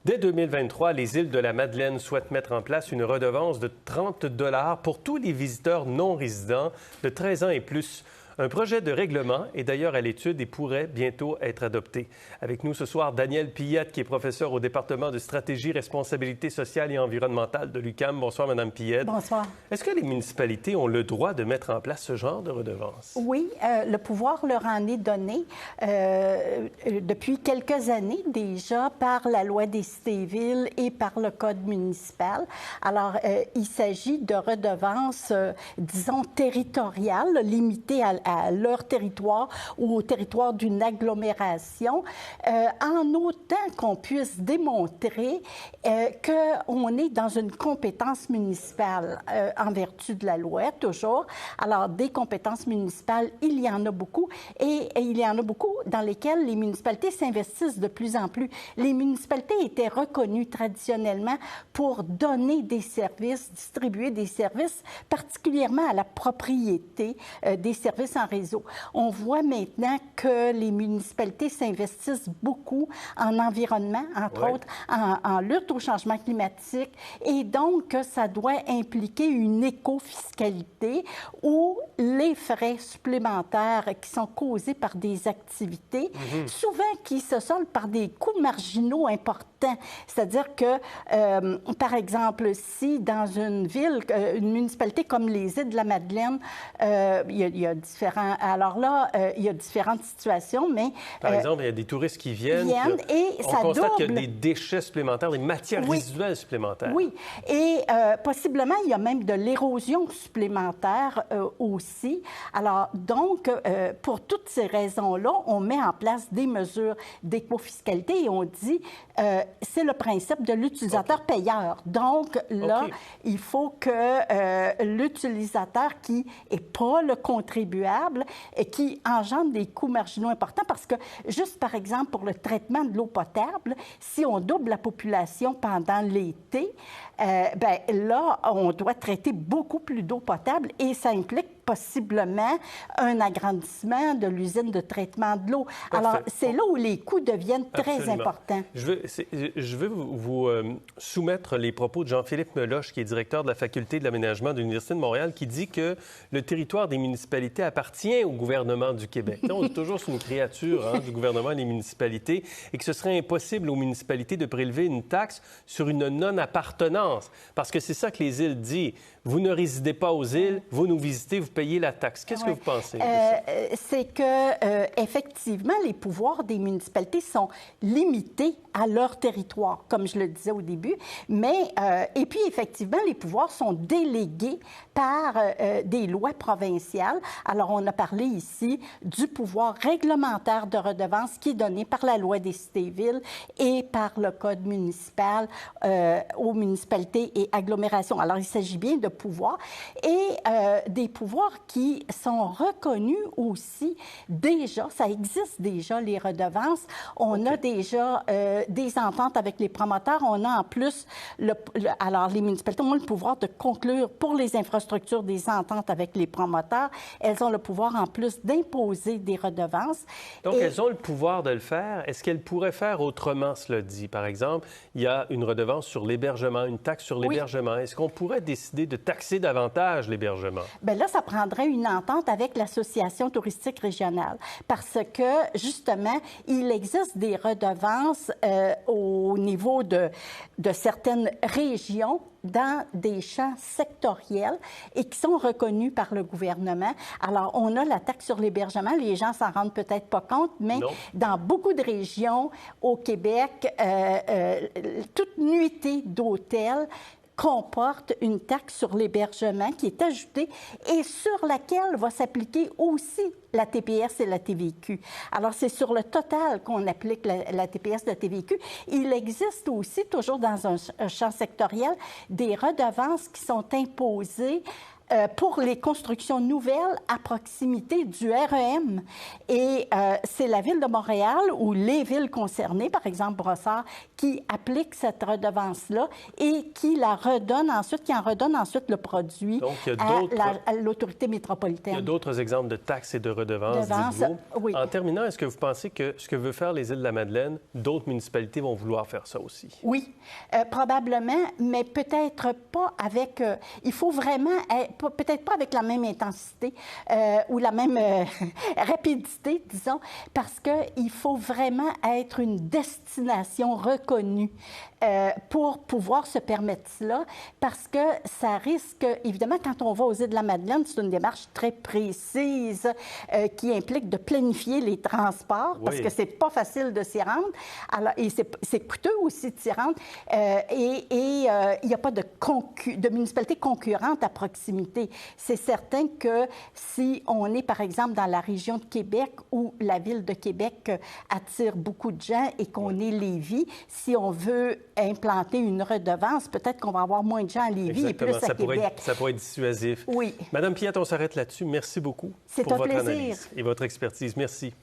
Dès 2023, les îles de la Madeleine souhaitent mettre en place une redevance de 30 $ pour tous les visiteurs non résidents de 13 ans et plus. Un projet de règlement est d'ailleurs à l'étude et pourrait bientôt être adopté. Avec nous ce soir, Danielle Pillette, qui est professeure au département de stratégie, responsabilité sociale et environnementale de l'UQAM. Bonsoir, Madame Pillette. Bonsoir. Est-ce que les municipalités ont le droit de mettre en place ce genre de redevance? Oui, le pouvoir leur en est donné depuis quelques années déjà par la loi des cités-villes et par le code municipal. Alors, il s'agit de redevances, disons, territoriales, limitées à leur territoire ou au territoire d'une agglomération, en autant qu'on puisse démontrer qu'on est dans une compétence municipale en vertu de la loi, toujours. Alors, des compétences municipales, il y en a beaucoup et il y en a beaucoup dans lesquelles les municipalités s'investissent de plus en plus. Les municipalités étaient reconnues traditionnellement pour donner des services, distribuer des services, particulièrement à la propriété, des services en réseau. On voit maintenant que les municipalités s'investissent beaucoup en environnement, entre autres, en lutte au changement climatique, et donc ça doit impliquer une éco-fiscalité où les frais supplémentaires qui sont causés par des activités, souvent qui se soldent par des coûts marginaux importants. C'est-à-dire que, par exemple, si dans une ville, une municipalité comme les îles de la Madeleine, il y a différents... Alors là, il y a différentes situations, mais... Par exemple, il y a des touristes qui viennent et on ça constate qu'il y a double. des déchets supplémentaires, des matières résiduelles supplémentaires. Oui, et possiblement, il y a même de l'érosion supplémentaire aussi. Alors, donc, pour toutes ces raisons-là, on met en place des mesures d'éco-fiscalité et on dit, c'est le principe de l'utilisateur-payeur. Donc, là, il faut que l'utilisateur qui n'est pas le contribuable et qui engendre des coûts marginaux importants, parce que juste, par exemple, pour le traitement de l'eau potable, si on double la population pendant l'été, ben là, on doit traiter beaucoup plus d'eau potable et ça implique possiblement un agrandissement de l'usine de traitement de l'eau. Alors, c'est là où les coûts deviennent très importants. Je veux vous soumettre les propos de Jean-Philippe Meloche, qui est directeur de la Faculté de l'aménagement de l'Université de Montréal, qui dit que le territoire des municipalités appartient au gouvernement du Québec. Là, on est toujours sur une créature du gouvernement et des municipalités, et que ce serait impossible aux municipalités de prélever une taxe sur une non-appartenance. Parce que c'est ça que les îles disent. Vous ne résidez pas aux îles, vous nous visitez, vous payez la taxe. Qu'est-ce que vous pensez de ça? C'est que, effectivement, les pouvoirs des municipalités sont limités à leur territoire, comme je le disais au début. Mais, et puis, effectivement, les pouvoirs sont délégués par des lois provinciales. Alors, on a parlé ici du pouvoir réglementaire de redevance qui est donné par la loi des cités-villes et par le code municipal aux municipalités et agglomérations. Alors, il s'agit bien de pouvoirs et des pouvoirs qui sont reconnus aussi déjà. Ça existe déjà, les redevances. On a déjà des ententes avec les promoteurs. On a en plus, alors les municipalités ont le pouvoir de conclure pour les infrastructures des ententes avec les promoteurs. Elles ont le pouvoir en plus d'imposer des redevances. Donc, elles ont le pouvoir de le faire. Est-ce qu'elles pourraient faire autrement, cela dit? Par exemple, il y a une redevance sur l'hébergement, une taxe sur l'hébergement. Est-ce qu'on pourrait décider de taxer davantage l'hébergement? Bien là, ça prendrait une entente avec l'Association touristique régionale parce que, justement, il existe des redevances au niveau de certaines régions dans des champs sectoriels et qui sont reconnus par le gouvernement. Alors, on a la taxe sur l'hébergement. Les gens s'en rendent peut-être pas compte, mais dans beaucoup de régions au Québec, toute nuitée d'hôtels comporte une taxe sur l'hébergement qui est ajoutée et sur laquelle va s'appliquer aussi la TPS et la TVQ. Alors, c'est sur le total qu'on applique la TPS et la TVQ. Il existe aussi, toujours dans un champ sectoriel, des redevances qui sont imposées pour les constructions nouvelles à proximité du REM. Et c'est la Ville de Montréal ou les villes concernées, par exemple Brossard, qui appliquent cette redevance-là et qui la redonne ensuite, qui en redonne ensuite le produit à l'autorité métropolitaine. Il y a d'autres exemples de taxes et de redevances, dites-vous. Oui. En terminant, est-ce que vous pensez que ce que veut faire les Îles-de-la-Madeleine, d'autres municipalités vont vouloir faire ça aussi? Oui, probablement, mais peut-être pas avec... il faut vraiment, peut-être pas avec la même intensité ou la même rapidité, disons, parce qu'il faut vraiment être une destination reconnue pour pouvoir se permettre cela, parce que ça risque, évidemment, quand on va aux Îles-de-la-Madeleine, c'est une démarche très précise qui implique de planifier les transports, parce que c'est pas facile de s'y rendre, alors, et c'est coûteux aussi de s'y rendre, et il n'y a pas de municipalité concurrente à proximité. C'est certain que si on est, par exemple, dans la région de Québec, où la Ville de Québec attire beaucoup de gens et qu'on est Lévis, si on veut implanter une redevance, peut-être qu'on va avoir moins de gens à Lévis et plus à Québec. Ça pourrait être dissuasif. Oui. Madame Piette, on s'arrête là-dessus. Merci beaucoup pour votre plaisir. analyse et votre expertise. Merci.